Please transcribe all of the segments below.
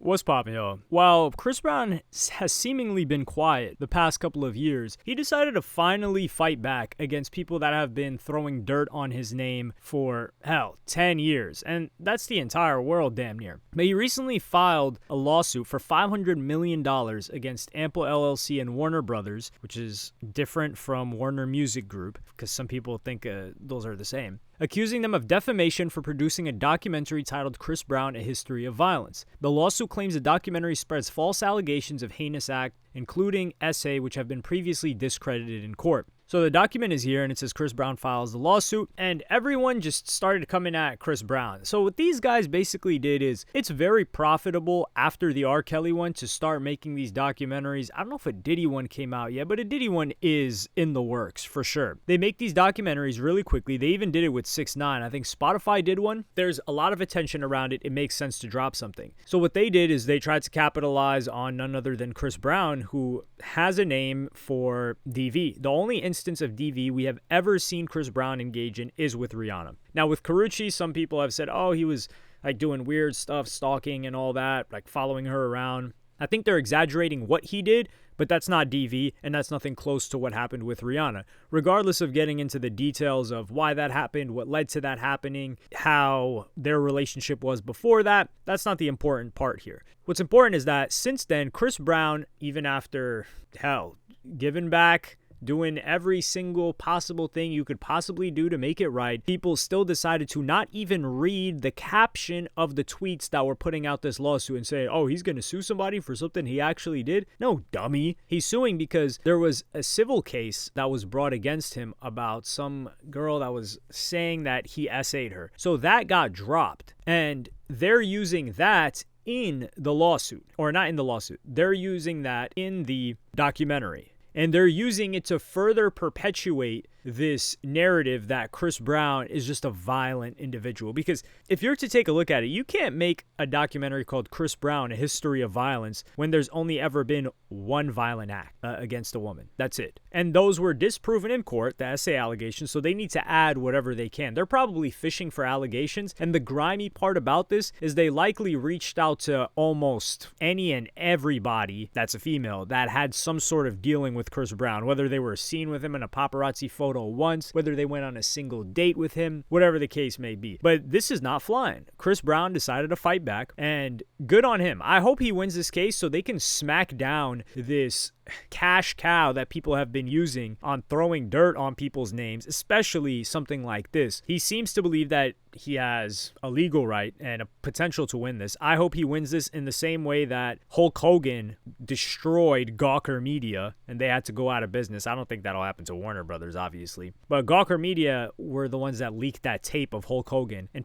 What's poppin', yo? While Chris Brown has seemingly been quiet the past couple of years, he decided to finally fight back against people that have been throwing dirt on his name for, 10 years. And that's the entire world, damn near. But he recently filed a lawsuit for $500 million against Ample LLC and Warner Brothers, which is different from Warner Music Group, because some people think those are the same, accusing them of defamation for producing a documentary titled Chris Brown, A History of Violence. The lawsuit claims the documentary spreads false allegations of heinous act, including essay, which have been previously discredited in court. So the document is here, and it says Chris Brown files the lawsuit, and everyone just started coming at Chris Brown. So what these guys basically did is, it's very profitable after the R. Kelly one to start making these documentaries. I don't know if a Diddy one came out yet, but a Diddy one is in the works for sure. They make these documentaries really quickly. They even did it with 6ix9ine. I think Spotify did one. There's a lot of attention around it. It makes sense to drop something. So what they did is they tried to capitalize on none other than Chris Brown, who has a name for DV. The only instance of DV we have ever seen Chris Brown engage in is with Rihanna. Now with Karrueche, some people have said, oh, he was like doing weird stuff, stalking and all that, like following her around. I think they're exaggerating what he did, but that's not DV, and that's nothing close to what happened with Rihanna. Regardless of getting into the details of why that happened, what led to that happening, how their relationship was before that, that's not the important part here. What's important is that since then, Chris Brown, even after, giving back, doing every single possible thing you could possibly do to make it right, people still decided to not even read the caption of the tweets that were putting out this lawsuit and say, oh, he's going to sue somebody for something he actually did. No, dummy. He's suing because there was a civil case that was brought against him about some girl that was saying that he essayed her. So that got dropped, and they're using that in the lawsuit, or not in the lawsuit. They're using that in the documentary. And they're using it to further perpetuate this narrative that Chris Brown is just a violent individual. Because if you're to take a look at it, you can't make a documentary called Chris Brown, A History of Violence, when there's only ever been one violent act against a woman. That's it. And those were disproven in court, the essay allegations, so they need to add whatever they can. They're probably fishing for allegations. And the grimy part about this is they likely reached out to almost any and everybody that's a female that had some sort of dealing with Chris Brown, whether they were seen with him in a paparazzi photo once, whether they went on a single date with him, whatever the case may be. But this is not flying. Chris Brown decided to fight back, and good on him. I hope he wins this case so they can smack down this cash cow that people have been using on throwing dirt on people's names, especially something like this. He seems to believe that he has a legal right and a potential to win this. I hope he wins this in the same way that Hulk Hogan destroyed Gawker Media and they had to go out of business. I don't think that'll happen to Warner Brothers, obviously. But Gawker Media were the ones that leaked that tape of Hulk Hogan. And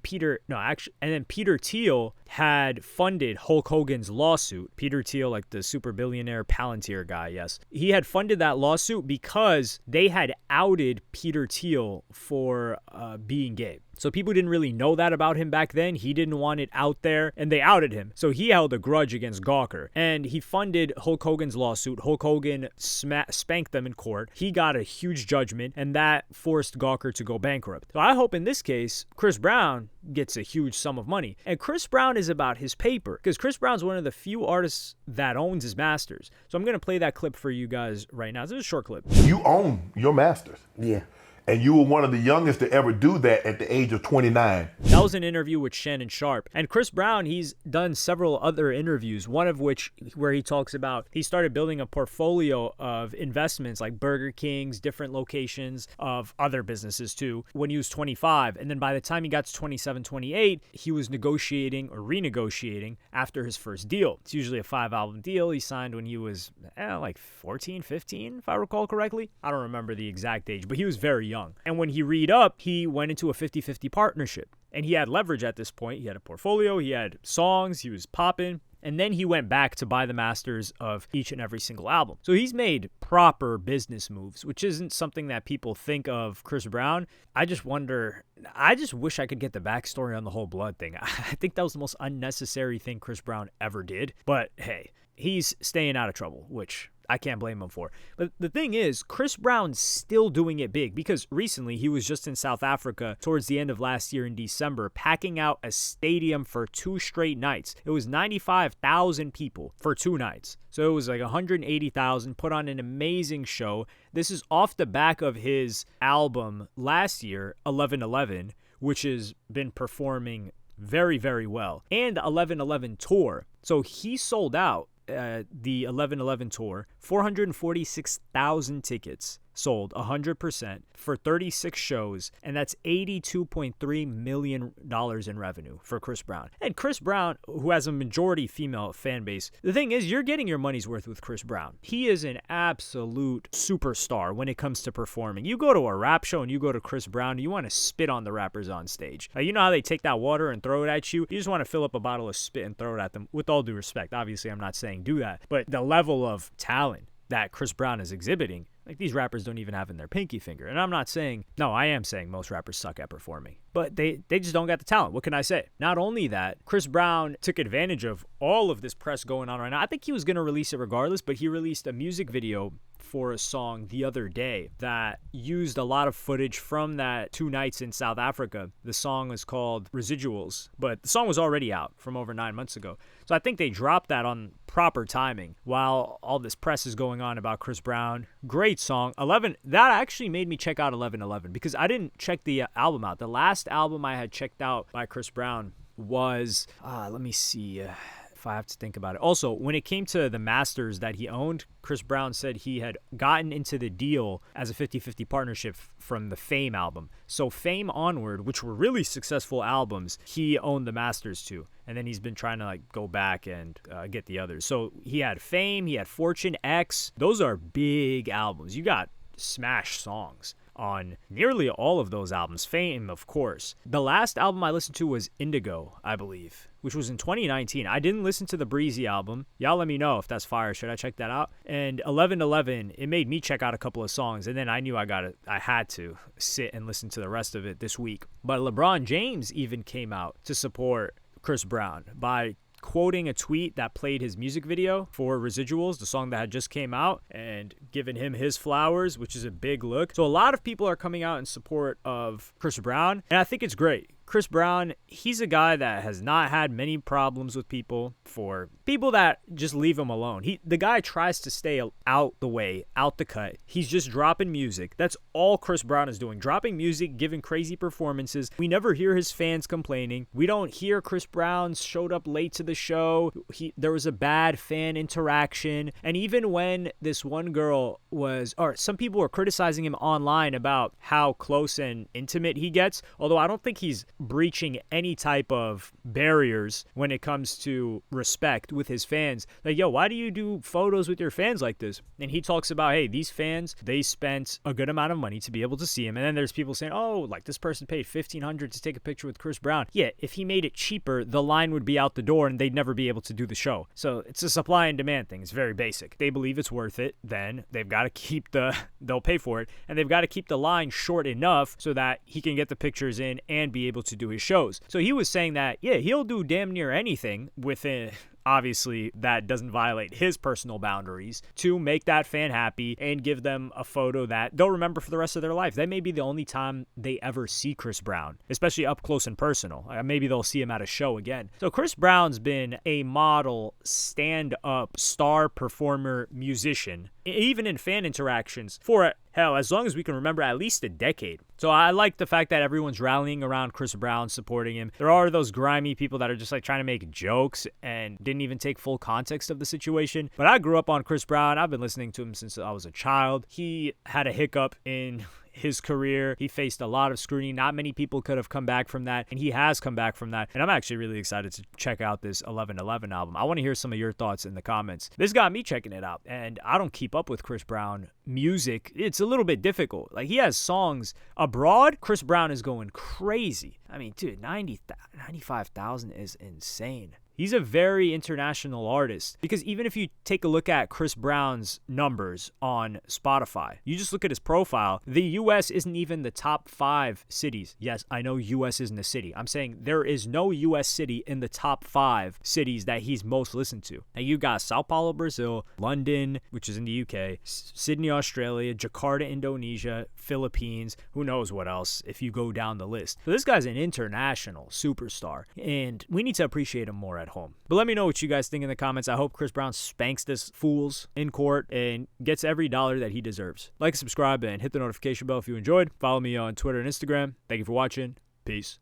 then Peter Thiel had funded Hulk Hogan's lawsuit. Peter Thiel, like the super billionaire Palantir guy, yes. He had funded that lawsuit because they had outed Peter Thiel for being gay. So people didn't really know that about him back then. He didn't want it out there, and they outed him. So he held a grudge against Gawker, and he funded Hulk Hogan's lawsuit. Hulk Hogan spanked them in court. He got a huge judgment, and that forced Gawker to go bankrupt. So I hope in this case, Chris Brown gets a huge sum of money. And Chris Brown is about his paper, because Chris Brown's one of the few artists that owns his masters. So I'm going to play that clip for you guys right now. This is a short clip. You own your masters. Yeah. And you were one of the youngest to ever do that at the age of 29. That was an interview with Shannon Sharpe. And Chris Brown, he's done several other interviews, one of which where he talks about he started building a portfolio of investments like Burger King's, different locations of other businesses too, when he was 25. And then by the time he got to 27, 28, he was negotiating or renegotiating after his first deal. It's usually a 5-album deal he signed when he was like 14, 15, if I recall correctly. I don't remember the exact age, but he was very young. And when he re-upped, he went into a 50-50 partnership. And he had leverage at this point. He had a portfolio, he had songs, he was popping. And then he went back to buy the masters of each and every single album. So he's made proper business moves, which isn't something that people think of Chris Brown. I just wonder, I just wish I could get the backstory on the whole blood thing. I think that was the most unnecessary thing Chris Brown ever did. But hey, he's staying out of trouble, which I can't blame him for. But the thing is, Chris Brown's still doing it big because recently he was just in South Africa towards the end of last year in December, packing out a stadium for 2 straight nights. It was 95,000 people for 2 nights. So it was like 180,000, put on an amazing show. This is off the back of his album last year, 1111, which has been performing very, very well, and the 1111 tour. So he sold out the 1111 tour, 446,000 tickets sold, 100% for 36 shows, and that's $82.3 million in revenue for Chris Brown. And Chris Brown, who has a majority female fan base, the thing is, you're getting your money's worth with Chris Brown. He is an absolute superstar when it comes to performing. You go to a rap show and you go to Chris Brown, you want to spit on the rappers on stage. You know how they take that water and throw it at you? You just want to fill up a bottle of spit and throw it at them, with all due respect. Obviously, I'm not saying do that, but the level of talent that Chris Brown is exhibiting, like, these rappers don't even have in their pinky finger. And I'm not saying, no, I am saying most rappers suck at performing. But they just don't got the talent. What can I say? Not only that, Chris Brown took advantage of all of this press going on right now. I think he was going to release it regardless, but he released a music video for a song the other day that used a lot of footage from that 2 nights in South Africa. The song is called Residuals, but the song was already out from over 9 months ago. So I think they dropped that on proper timing while all this press is going on about Chris Brown. Great song. 11, that actually made me check out 1111 because I didn't check the album out. The last album I had checked out by Chris Brown was, let me see if I have to think about it. Also, when it came to the masters that he owned, Chris Brown said he had gotten into the deal as a 50-50 partnership from the Fame album. So Fame onward, which were really successful albums, he owned the masters to. And then he's been trying to go back and get the others. So he had Fame, he had Fortune, X. Those are big albums. You got smash songs on nearly all of those albums. Fame, of course. The last album I listened to was Indigo, I believe, which was in 2019. I didn't listen to the Breezy album. Y'all let me know if that's fire. Should I check that out? And 1111, it made me check out a couple of songs, and then I knew I had to sit and listen to the rest of it this week. But LeBron James even came out to support Chris Brown by quoting a tweet that played his music video for Residuals, the song that had just came out, and giving him his flowers, which is a big look. So a lot of people are coming out in support of Chris Brown, and I think it's great. Chris Brown, he's a guy that has not had many problems with people, for people that just leave him alone. The guy tries to stay out the way, out the cut. He's just dropping music. That's all Chris Brown is doing. Dropping music, giving crazy performances. We never hear his fans complaining. We don't hear Chris Brown showed up late to the show. There was a bad fan interaction. And even when this one girl some people were criticizing him online about how close and intimate he gets, although I don't think he's breaching any type of barriers when it comes to respect with his fans. Like, yo, why do you do photos with your fans like this? And he talks about, hey, these fans, they spent a good amount of money to be able to see him. And then there's people saying, oh, like, this person paid $1,500 to take a picture with Chris Brown. Yeah, if he made it cheaper, the line would be out the door and they'd never be able to do the show. So it's a supply and demand thing. It's very basic. They believe it's worth it, then they've got to they'll pay for it, and they've got to keep the line short enough so that he can get the pictures in and be able to do his shows. So he was saying that, yeah, he'll do damn near anything within, obviously, that doesn't violate his personal boundaries, to make that fan happy and give them a photo that they'll remember for the rest of their life. That may be the only time they ever see Chris Brown, especially up close and personal. Maybe they'll see him at a show again. So Chris Brown's been a model, stand-up, star performer, musician, even in fan interactions, for hell, as long as we can remember, at least a decade. So I like the fact that everyone's rallying around Chris Brown, supporting him. There are those grimy people that are just trying to make jokes and didn't even take full context of the situation. But I grew up on Chris Brown. I've been listening to him since I was a child. He had a hiccup in his career. He faced a lot of scrutiny. Not many people could have come back from that, and he has come back from that. And I'm actually really excited to check out this 1111 album. I want to hear some of your thoughts in the comments. This got me checking it out, and I don't keep up with Chris Brown music. It's a little bit difficult. Like, he has songs abroad. Chris Brown is going crazy. I mean, dude, 95,000 is insane. He's a very international artist, because even if you take a look at Chris Brown's numbers on Spotify, you just look at his profile, the US isn't even the top 5 cities. Yes, I know US isn't a city. I'm saying there is no US city in the top 5 cities that he's most listened to. Now you got Sao Paulo, Brazil, London, which is in the UK, Sydney, Australia, Jakarta, Indonesia, Philippines, who knows what else if you go down the list. So this guy's an international superstar, and we need to appreciate him more at home. But let me know what you guys think in the comments. I hope Chris Brown spanks this fools in court and gets every dollar that he deserves. Like, subscribe, and hit the notification bell if you enjoyed. Follow me on Twitter and Instagram. Thank you for watching. Peace.